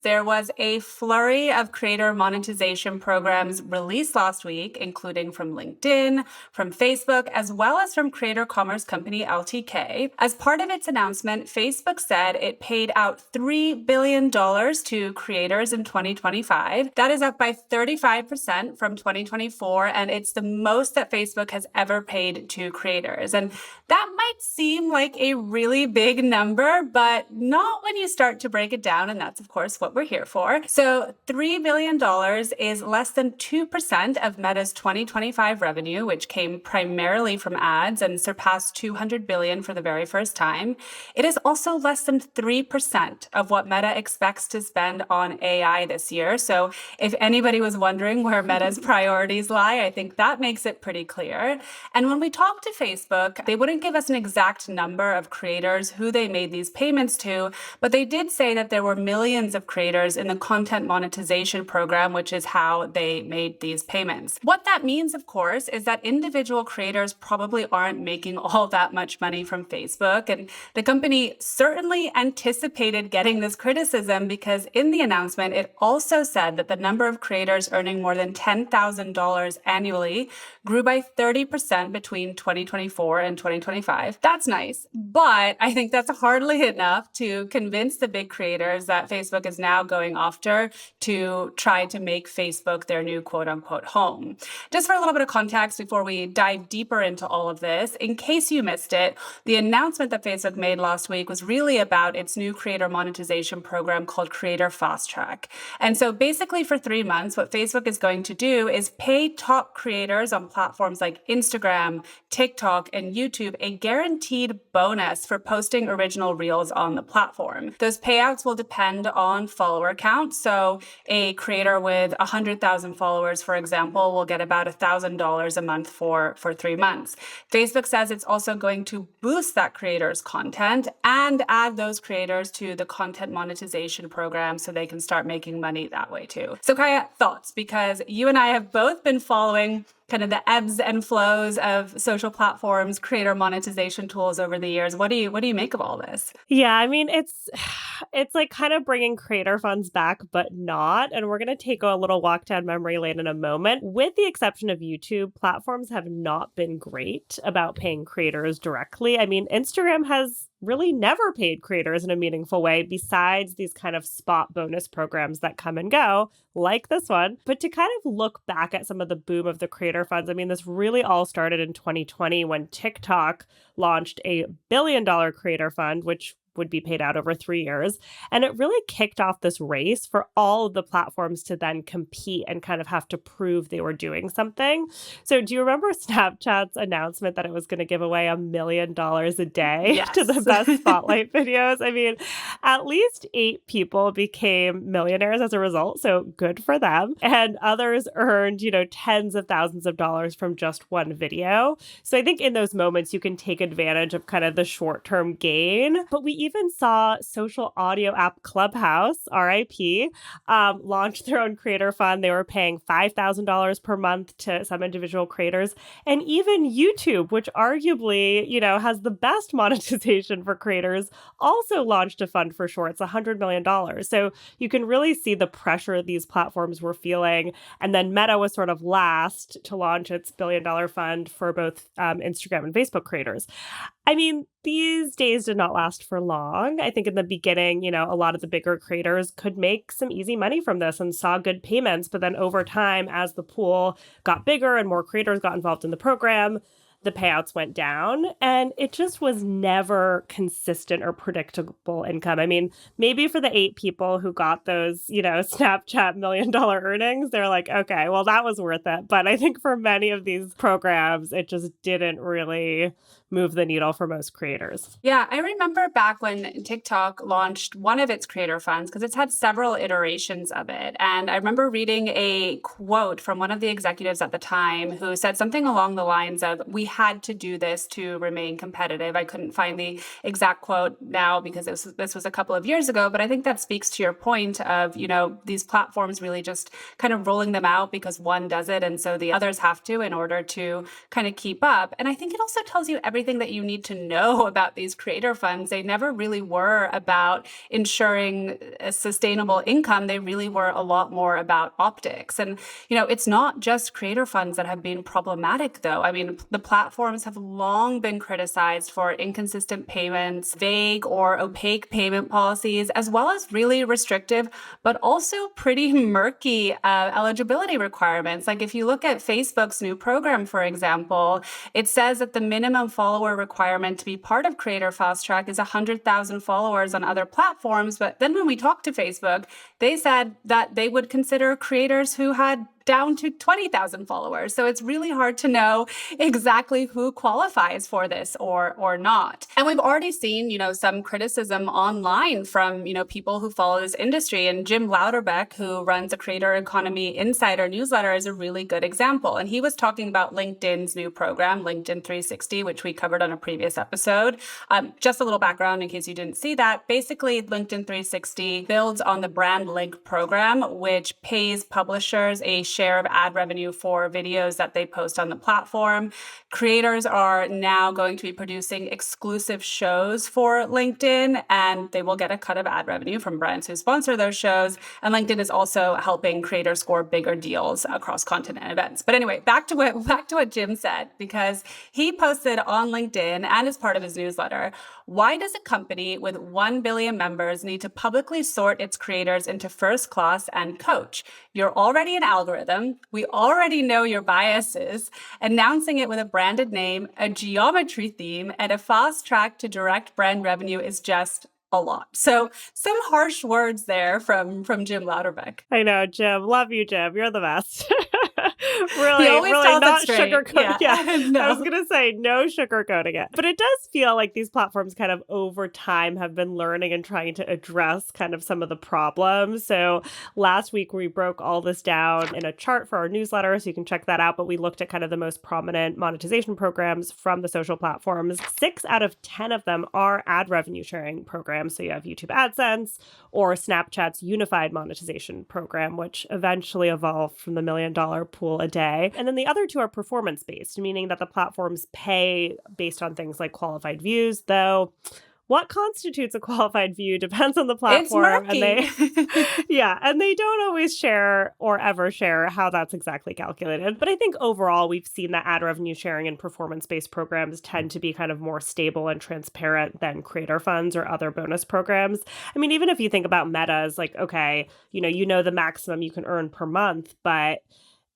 There was a flurry of creator monetization programs released last week, including from LinkedIn, from Facebook, as well as from creator commerce company LTK. As part of its announcement, Facebook said it paid out $3 billion to creators in 2025. That is up by 35% from 2024, and it's the most that Facebook has ever paid to creators. And that might seem like a really big number, but not when you start to break it down, and that's, of course, what we're here for. So $3 billion is less than 2% of Meta's 2025 revenue, which came primarily from ads and surpassed $200 billion for the very first time. It is also less than 3% of what Meta expects to spend on AI this year. So if anybody was wondering where Meta's priorities lie, I think that makes it pretty clear. And when we talked to Facebook, they wouldn't give us an exact number of creators who they made these payments to, but they did say that there were millions of creators in the content monetization program, which is how they made these payments. What that means, of course, is that individual creators probably aren't making all that much money from Facebook. And the company certainly anticipated getting this criticism because in the announcement, it also said that the number of creators earning more than $10,000 annually grew by 30% between 2024 and 2025. That's nice, but I think that's hardly enough to convince the big creators that Facebook is now going after to try to make Facebook their new quote unquote home. Just for a little bit of context before we dive deeper into all of this, in case you missed it, the announcement that Facebook made last week was really about its new creator monetization program called Creator Fast Track. And so basically for 3 months, what Facebook is going to do is pay top creators on platforms like Instagram, TikTok, and YouTube a guaranteed bonus for posting original reels on the platform. Those payouts will depend on follower count. So a creator with 100,000 followers, for example, will get about $1,000 a month for 3 months. Facebook says it's also going to boost that creator's content and add those creators to the content monetization program so they can start making money that way too. So Kaya, thoughts? Because you and I have both been following kind of the ebbs and flows of social platforms, creator monetization tools over the years. What do you make of all this? Yeah, I mean, it's like kind of bringing creator funds back, but not. And we're going to take a little walk down memory lane in a moment. With the exception of YouTube, platforms have not been great about paying creators directly. I mean, Instagram has really never paid creators in a meaningful way besides these kind of spot bonus programs that come and go, like this one. But to kind of look back at some of the boom of the creator funds, I mean, this really all started in 2020 when TikTok launched a $1 billion creator fund, which would be paid out over 3 years. And it really kicked off this race for all of the platforms to then compete and kind of have to prove they were doing something. So do you remember Snapchat's announcement that it was going to give away $1 million a day to the Yes. best spotlight videos? I mean, at least 8 people became millionaires as a result. So good for them. And others earned, tens of thousands of dollars from just one video. So I think in those moments, you can take advantage of kind of the short-term gain. But we even saw social audio app Clubhouse, RIP, launch their own creator fund. They were paying $5,000 per month to some individual creators. And even YouTube, which arguably, has the best monetization for creators, also launched a fund for shorts, $100 million. So you can really see the pressure these platforms were feeling. And then Meta was sort of last to launch its $1 billion fund for both Instagram and Facebook creators. I mean, these days did not last for long. I think in the beginning, a lot of the bigger creators could make some easy money from this and saw good payments. But then over time, as the pool got bigger and more creators got involved in the program, the payouts went down and it just was never consistent or predictable income. I mean, maybe for the 8 people who got those, Snapchat $1 million earnings, they're like, okay, well, that was worth it. But I think for many of these programs, it just didn't really move the needle for most creators. Yeah, I remember back when TikTok launched one of its creator funds because it's had several iterations of it. And I remember reading a quote from one of the executives at the time who said something along the lines of, "We had to do this to remain competitive. I couldn't find the exact quote now because this was a couple of years ago, but I think that speaks to your point of, these platforms really just kind of rolling them out because one does it, and so the others have to in order to kind of keep up. And I think it also tells you everything that you need to know about these creator funds. They never really were about ensuring a sustainable income. They really were a lot more about optics. And, it's not just creator funds that have been problematic, though. I mean, the platforms have long been criticized for inconsistent payments, vague or opaque payment policies, as well as really restrictive, but also pretty murky eligibility requirements. Like if you look at Facebook's new program, for example, it says that the minimum follower requirement to be part of Creator Fast Track is 100,000 followers on other platforms. But then when we talked to Facebook, they said that they would consider creators who had down to 20,000 followers. So it's really hard to know exactly who qualifies for this or not. And we've already seen, some criticism online from, people who follow this industry. And Jim Louderbeck, who runs a Creator Economy Insider newsletter, is a really good example. And he was talking about LinkedIn's new program, LinkedIn 360, which we covered on a previous episode. Just a little background in case you didn't see that. Basically, LinkedIn 360 builds on the Brand Link program, which pays publishers a share of ad revenue for videos that they post on the platform. Creators are now going to be producing exclusive shows for LinkedIn, and they will get a cut of ad revenue from brands who sponsor those shows. And LinkedIn is also helping creators score bigger deals across content and events. But anyway, back to what Jim said, because he posted on LinkedIn and as part of his newsletter, why does a company with 1 billion members need to publicly sort its creators into first class and coach? You're already an algorithm. We already know your biases. Announcing it with a branded name, a geometry theme, and a fast track to direct brand revenue is just a lot. So some harsh words there from Jim Louderbeck. I know, Jim. Love you, Jim. You're the best. He really always not tells it straight. sugarcoating. Yeah. No. I was going to say no sugarcoating it. But it does feel like these platforms kind of over time have been learning and trying to address kind of some of the problems. So last week we broke all this down in a chart for our newsletter, so you can check that out. But we looked at kind of the most prominent monetization programs from the social platforms. 6 out of 10 of them are ad revenue sharing programs. So you have YouTube AdSense or Snapchat's unified monetization program, which eventually evolved from the $1 million pool a day. And then the other 2 are performance-based, meaning that the platforms pay based on things like qualified views, though what constitutes a qualified view depends on the platform. It's murky. And they don't always share or ever share how that's exactly calculated. But I think overall, we've seen that ad revenue sharing and performance-based programs tend to be kind of more stable and transparent than creator funds or other bonus programs. I mean, even if you think about Meta's, like, okay, you know the maximum you can earn per month, but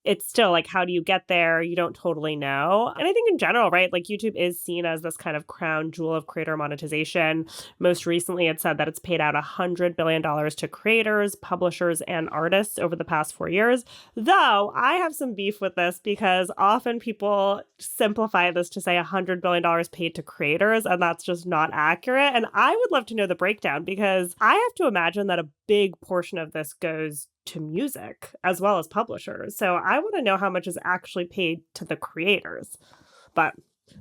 it's still like, how do you get there? You don't totally know. And I think in general, right, like YouTube is seen as this kind of crown jewel of creator monetization. Most recently, it said that it's paid out $100 billion to creators, publishers, and artists over the past 4 years. Though I have some beef with this because often people simplify this to say $100 billion paid to creators, and that's just not accurate. And I would love to know the breakdown, because I have to imagine that a big portion of this goes to music as well as publishers. So I want to know how much is actually paid to the creators. But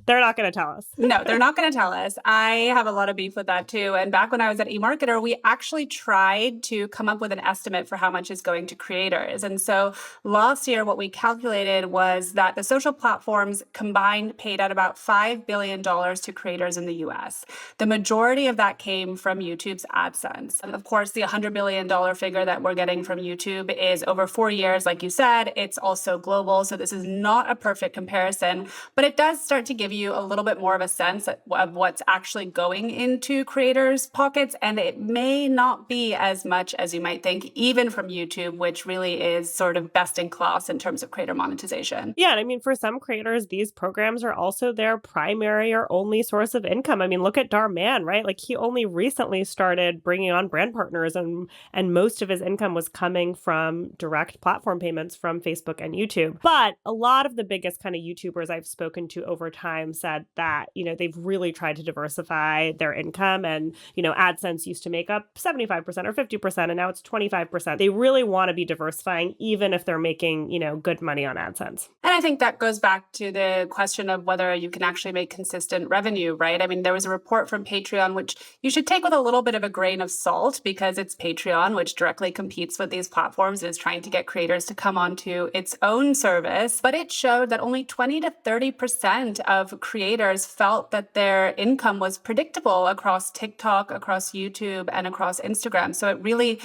they're not going to tell us. No, they're not going to tell us. I have a lot of beef with that too. And back when I was at eMarketer, we actually tried to come up with an estimate for how much is going to creators. And so last year, what we calculated was that the social platforms combined paid out about $5 billion to creators in the US. The majority of that came from YouTube's AdSense. And of course, the $100 billion figure that we're getting from YouTube is over 4 years. Like you said, it's also global. So this is not a perfect comparison, but it does start to give you a little bit more of a sense of what's actually going into creators' pockets. And it may not be as much as you might think, even from YouTube, which really is sort of best in class in terms of creator monetization. Yeah. And I mean, for some creators, these programs are also their primary or only source of income. I mean, look at Darman, right? Like, he only recently started bringing on brand partners, and most of his income was coming from direct platform payments from Facebook and YouTube. But a lot of the biggest kind of YouTubers I've spoken to over time time said that, they've really tried to diversify their income. And, AdSense used to make up 75% or 50%, and now it's 25%. They really want to be diversifying, even if they're making, good money on AdSense. And I think that goes back to the question of whether you can actually make consistent revenue, right? I mean, there was a report from Patreon, which you should take with a little bit of a grain of salt because it's Patreon, which directly competes with these platforms and is trying to get creators to come onto its own service. But it showed that only 20 to 30% of creators felt that their income was predictable across TikTok, across YouTube, and across Instagram. So it really,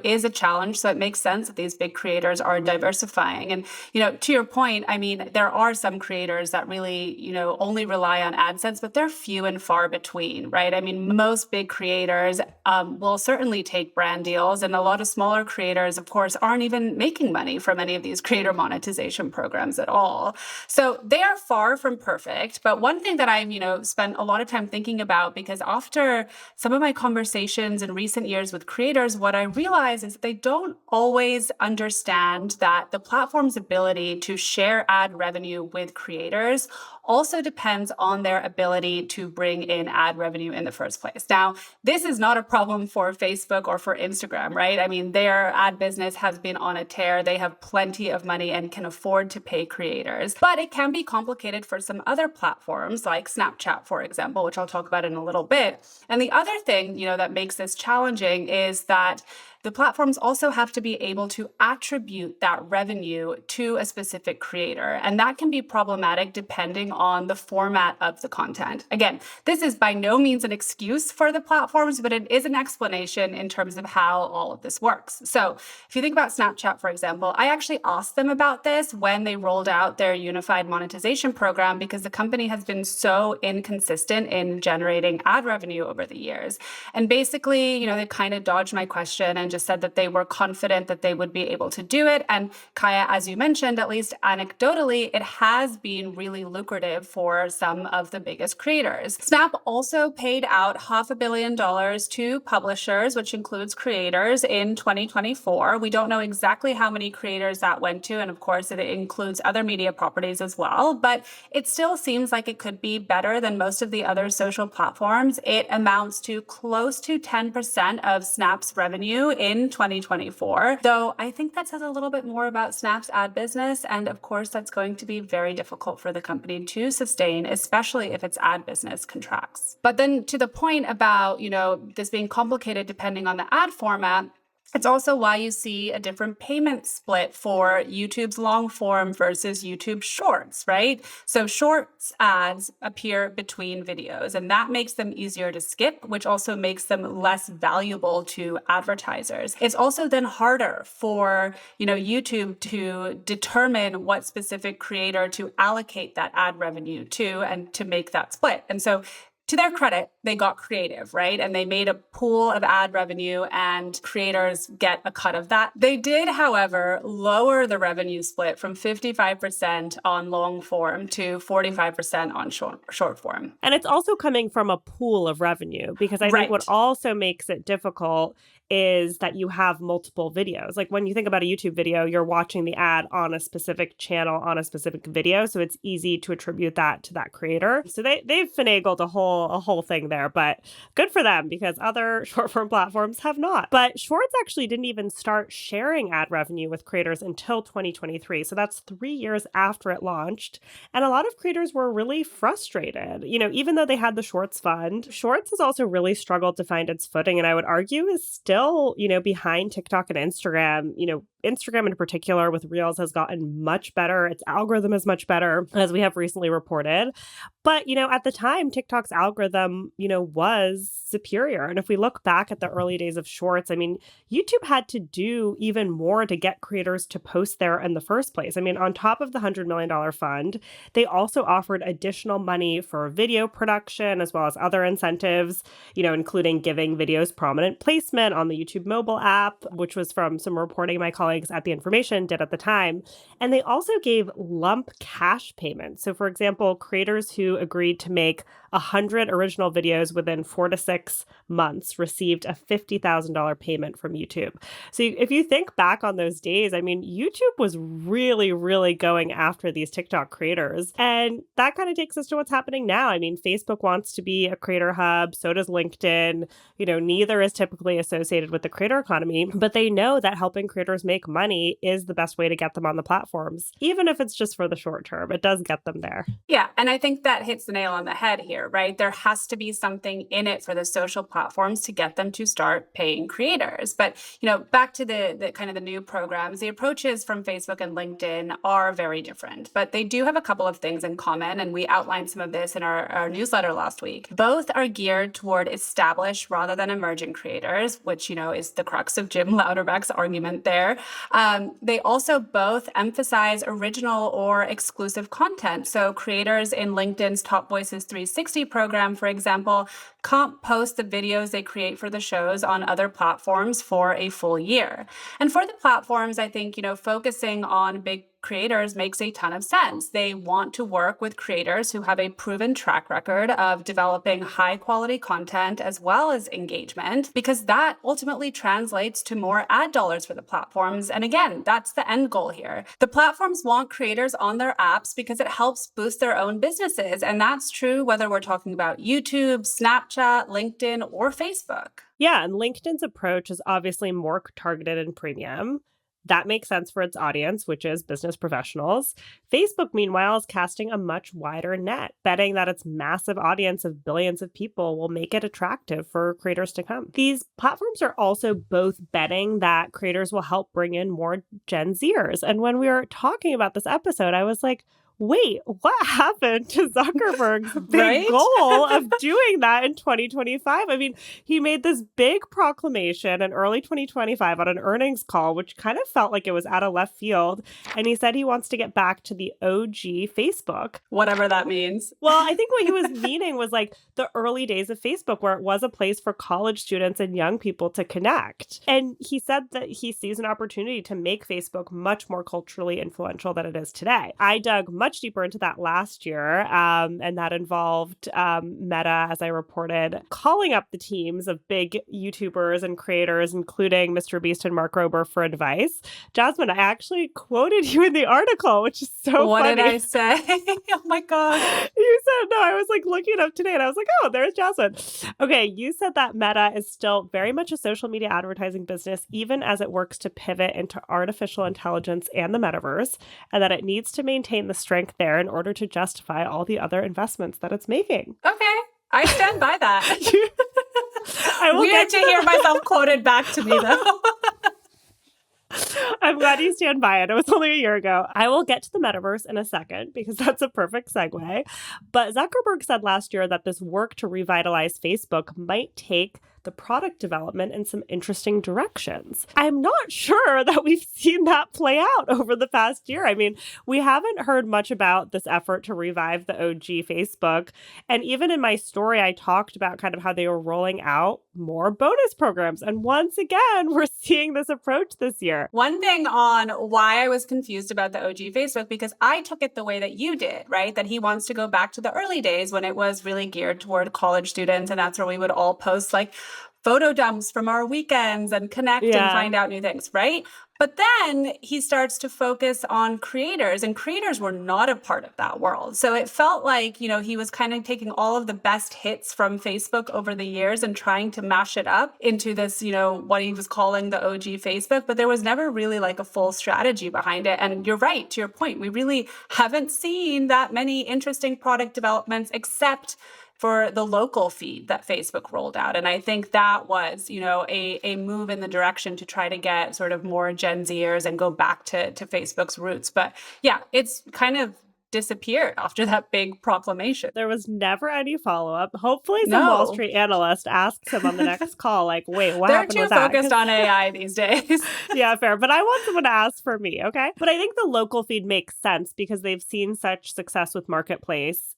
is a challenge. So it makes sense that these big creators are diversifying. And, to your point, I mean, there are some creators that really, only rely on AdSense, but they're few and far between, right? I mean, most big creators will certainly take brand deals, and a lot of smaller creators, of course, aren't even making money from any of these creator monetization programs at all. So they are far from perfect. But one thing that I've, spent a lot of time thinking about, because after some of my conversations in recent years with creators, what I realize is that they don't always understand that the platform's ability to share ad revenue with creators also depends on their ability to bring in ad revenue in the first place. Now, this is not a problem for Facebook or for Instagram, right? I mean, their ad business has been on a tear. They have plenty of money and can afford to pay creators. But it can be complicated for some other platforms like Snapchat, for example, which I'll talk about in a little bit. And the other thing, that makes this challenging is that the platforms also have to be able to attribute that revenue to a specific creator. And that can be problematic depending on the format of the content. Again, this is by no means an excuse for the platforms, but it is an explanation in terms of how all of this works. So if you think about Snapchat, for example, I actually asked them about this when they rolled out their unified monetization program because the company has been so inconsistent in generating ad revenue over the years. And basically, they kind of dodged my question and just said that they were confident that they would be able to do it. And Kaya, as you mentioned, at least anecdotally, it has been really lucrative for some of the biggest creators. Snap also paid out $500 million to publishers, which includes creators, in 2024. We don't know exactly how many creators that went to. And of course, it includes other media properties as well. But it still seems like it could be better than most of the other social platforms. It amounts to close to 10% of Snap's revenue in 2024, though I think that says a little bit more about Snap's ad business. And of course, that's going to be very difficult for the company to sustain, especially if its ad business contracts. But then to the point about, this being complicated depending on the ad format, it's also why you see a different payment split for YouTube's long form versus YouTube Shorts, right? So Shorts ads appear between videos, and that makes them easier to skip, which also makes them less valuable to advertisers. It's also then harder for, YouTube to determine what specific creator to allocate that ad revenue to and to make that split. And so to their credit, they got creative, right? And they made a pool of ad revenue and creators get a cut of that. They did, however, lower the revenue split from 55% on long form to 45% on short form. And it's also coming from a pool of revenue, because I think what also makes it difficult is that you have multiple videos. Like when you think about a YouTube video, you're watching the ad on a specific channel on a specific video. So it's easy to attribute that to that creator. So they've finagled a whole thing there, but good for them because other short form platforms have not. But Shorts actually didn't even start sharing ad revenue with creators until 2023. So that's 3 years after it launched. And a lot of creators were really frustrated. Even though they had the Shorts fund, Shorts has also really struggled to find its footing. And I would argue is still, behind TikTok and Instagram. Instagram in particular with Reels has gotten much better. Its algorithm is much better, as we have recently reported. But, at the time, TikTok's algorithm, was superior. And if we look back at the early days of Shorts, YouTube had to do even more to get creators to post there in the first place. On top of the $100 million fund, they also offered additional money for video production as well as other incentives, including giving videos prominent placement on the YouTube mobile app, which was from some reporting my colleague colleagues at The Information did at the time. And they also gave lump cash payments. So, for example, creators who agreed to make 100 original videos within 4 to 6 months received a $50,000 payment from YouTube. So if you think back on those days, I mean, YouTube was really, really going after these TikTok creators. And that kind of takes us to what's happening now. I mean, Facebook wants to be a creator hub. So does LinkedIn. Neither is typically associated with the creator economy, but they know that helping creators make money is the best way to get them on the platforms. Even if it's just for the short term, it does get them there. Yeah. And I think that hits the nail on the head here, right? There has to be something in it for the social platforms to get them to start paying creators. But, back to the kind of the new programs, the approaches from Facebook and LinkedIn are very different, but they do have a couple of things in common. And we outlined some of this in our newsletter last week. Both are geared toward established rather than emerging creators, which, is the crux of Jim Louderbeck's argument there. They also both emphasize original or exclusive content. So creators in LinkedIn's Top Voices 360 program, for example, can't post the videos they create for the shows on other platforms for a full year. And for the platforms, I think, focusing on big creators makes a ton of sense. They want to work with creators who have a proven track record of developing high quality content as well as engagement, because that ultimately translates to more ad dollars for the platforms. And again, that's the end goal here. The platforms want creators on their apps because it helps boost their own businesses. And that's true whether we're talking about YouTube, Snapchat, LinkedIn, or Facebook. Yeah, and LinkedIn's approach is obviously more targeted and premium. That makes sense for its audience, which is business professionals. Facebook, meanwhile, is casting a much wider net, betting that its massive audience of billions of people will make it attractive for creators to come. These platforms are also both betting that creators will help bring in more Gen Zers. And when we were talking about this episode, I was like, wait, what happened to Zuckerberg's big goal of doing that in 2025? I mean, he made this big proclamation in early 2025 on an earnings call, which kind of felt like it was out of left field. And he said he wants to get back to the OG Facebook. Whatever that means. Well, I think what he was meaning was like the early days of Facebook, where it was a place for college students and young people to connect. And he said that he sees an opportunity to make Facebook much more culturally influential than it is today. I dug much deeper into that last year, and that involved Meta, as I reported, calling up the teams of big YouTubers and creators, including Mr. Beast and Mark Rober, for advice. Jasmine, I actually quoted you in the article, which is so funny. What did I say? Oh my God. You said, no, I was like looking it up today and I was like, oh, there's Jasmine. Okay, you said that Meta is still very much a social media advertising business, even as it works to pivot into artificial intelligence and the metaverse, and that it needs to maintain the strength there in order to justify all the other investments that it's making. Okay. I stand by that. Weird to hear myself quoted back to me, though. I'm glad you stand by it. It was only a year ago. I will get to the metaverse in a second because that's a perfect segue. But Zuckerberg said last year that this work to revitalize Facebook might take the product development in some interesting directions. I'm not sure that we've seen that play out over the past year. I mean, we haven't heard much about this effort to revive the OG Facebook. And even in my story, I talked about kind of how they were rolling out more bonus programs. And once again, we're seeing this approach this year. One thing on why I was confused about the OG Facebook, because I took it the way that you did, right? That he wants to go back to the early days when it was really geared toward college students. And that's where we would all post like photo dumps from our weekends and connect and find out new things, right? But then he starts to focus on creators, and creators were not a part of that world. So it felt like, he was kind of taking all of the best hits from Facebook over the years and trying to mash it up into this, what he was calling the OG Facebook. But there was never really like a full strategy behind it. And you're right, to your point, we really haven't seen that many interesting product developments except for the local feed that Facebook rolled out. And I think that was, a move in the direction to try to get sort of more Gen Zers and go back to Facebook's roots. But yeah, it's kind of disappeared after that big proclamation. There was never any follow-up. Hopefully some Wall Street analyst asks him on the next call, like, wait, what happened with that? They're too focused on AI these days. Yeah, fair. But I want someone to ask for me, okay? But I think the local feed makes sense because they've seen such success with Marketplace.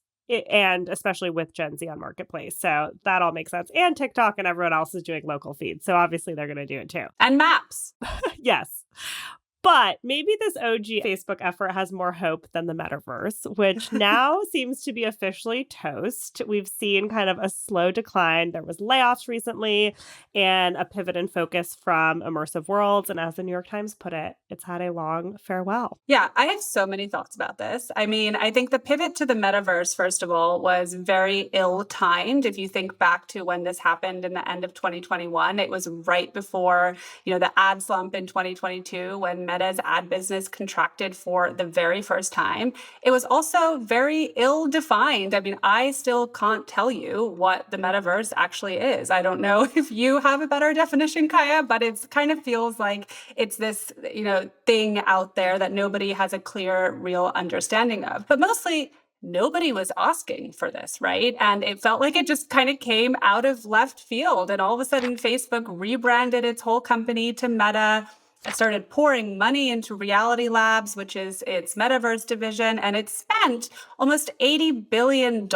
And especially with Gen Z on Marketplace. So that all makes sense. And TikTok and everyone else is doing local feeds. So obviously they're going to do it too. And Maps. Yes. But maybe this OG Facebook effort has more hope than the metaverse, which now seems to be officially toast. We've seen kind of a slow decline. There was layoffs recently and a pivot in focus from immersive worlds. And as the New York Times put it, it's had a long farewell. Yeah, I have so many thoughts about this. I mean, I think the pivot to the metaverse, first of all, was very ill-timed. If you think back to when this happened in the end of 2021, it was right before, the ad slump in 2022 when Meta's ad business contracted for the very first time. It was also very ill-defined. I mean, I still can't tell you what the metaverse actually is. I don't know if you have a better definition, Kaya, but it kind of feels like it's this, thing out there that nobody has a clear, real understanding of. But mostly, nobody was asking for this, right? And it felt like it just kind of came out of left field. And all of a sudden, Facebook rebranded its whole company to Meta. It started pouring money into Reality Labs, which is its metaverse division, and it spent almost $80 billion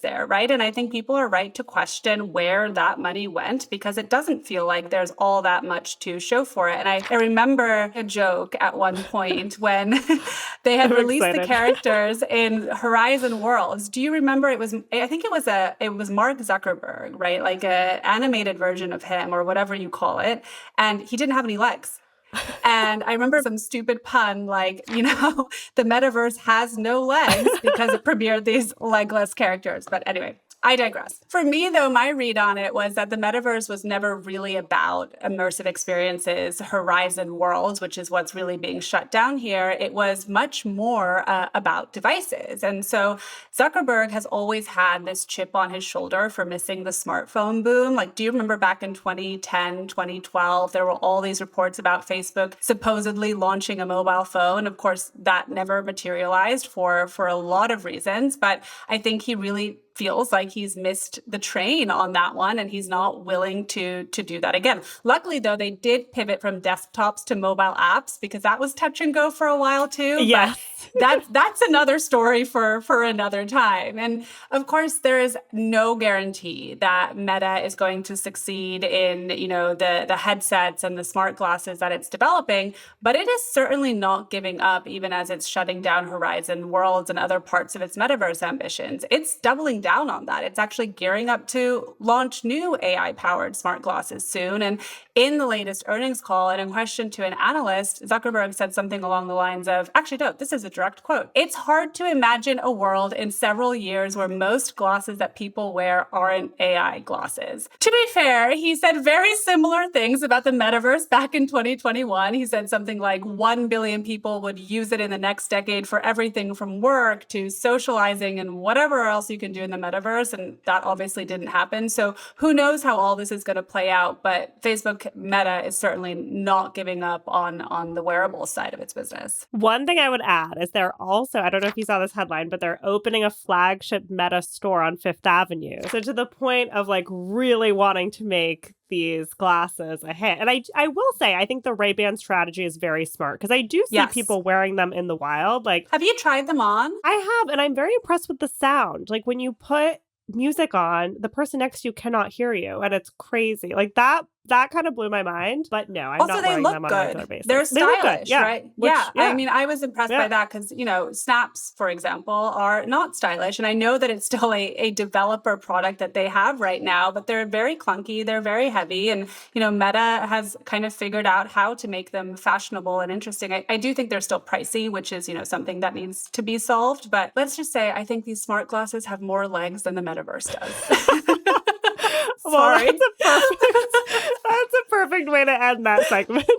there, right? And I think people are right to question where that money went because it doesn't feel like there's all that much to show for it. And I remember a joke at one point when they had released the characters in Horizon Worlds. Do you remember I think it was Mark Zuckerberg, right? Like an animated version of him or whatever you call it. And he didn't have any legs. And I remember some stupid pun like, the metaverse has no legs because it premiered these legless characters. But anyway, I digress. For me, though, my read on it was that the metaverse was never really about immersive experiences, Horizon Worlds, which is what's really being shut down here. It was much more about devices. And so Zuckerberg has always had this chip on his shoulder for missing the smartphone boom. Like, do you remember back in 2010, 2012, there were all these reports about Facebook supposedly launching a mobile phone. Of course, that never materialized for a lot of reasons. But I think he really feels like he's missed the train on that one and he's not willing to do that again. Luckily, though, they did pivot from desktops to mobile apps because that was touch and go for a while too. Yes. But that's another story for another time. And of course, there is no guarantee that Meta is going to succeed in, the headsets and the smart glasses that it's developing, but it is certainly not giving up even as it's shutting down Horizon Worlds and other parts of its metaverse ambitions. It's doubling down on that. It's actually gearing up to launch new AI-powered smart glasses soon. And in the latest earnings call and in question to an analyst, Zuckerberg said something along the lines of, actually, no, this is a direct quote. It's hard to imagine a world in several years where most glasses that people wear aren't AI glasses. To be fair, he said very similar things about the metaverse back in 2021. He said something like 1 billion people would use it in the next decade for everything from work to socializing and whatever else you can do in the metaverse. And that obviously didn't happen. So who knows how all this is going to play out. But Facebook Meta is certainly not giving up on the wearable side of its business. One thing I would add is they're also, I don't know if you saw this headline, but they're opening a flagship Meta store on Fifth Avenue. So to the point of like really wanting to make these glasses a hit. And I will say, I think the Ray-Ban strategy is very smart because I do see people wearing them in the wild. Like, have you tried them on? I have, and I'm very impressed with the sound. Like when you put music on, the person next to you cannot hear you, and it's crazy. Like that kind of blew my mind. But no, I'm not wearing them on a regular basis. They're stylish, yeah. right? I mean, I was impressed by that because, Snaps, for example, are not stylish. And I know that it's still a developer product that they have right now, but they're very clunky. They're very heavy. And, Meta has kind of figured out how to make them fashionable and interesting. I do think they're still pricey, which is, something that needs to be solved. But let's just say, I think these smart glasses have more legs than the metaverse does. Well, that's a perfect way to end that segment.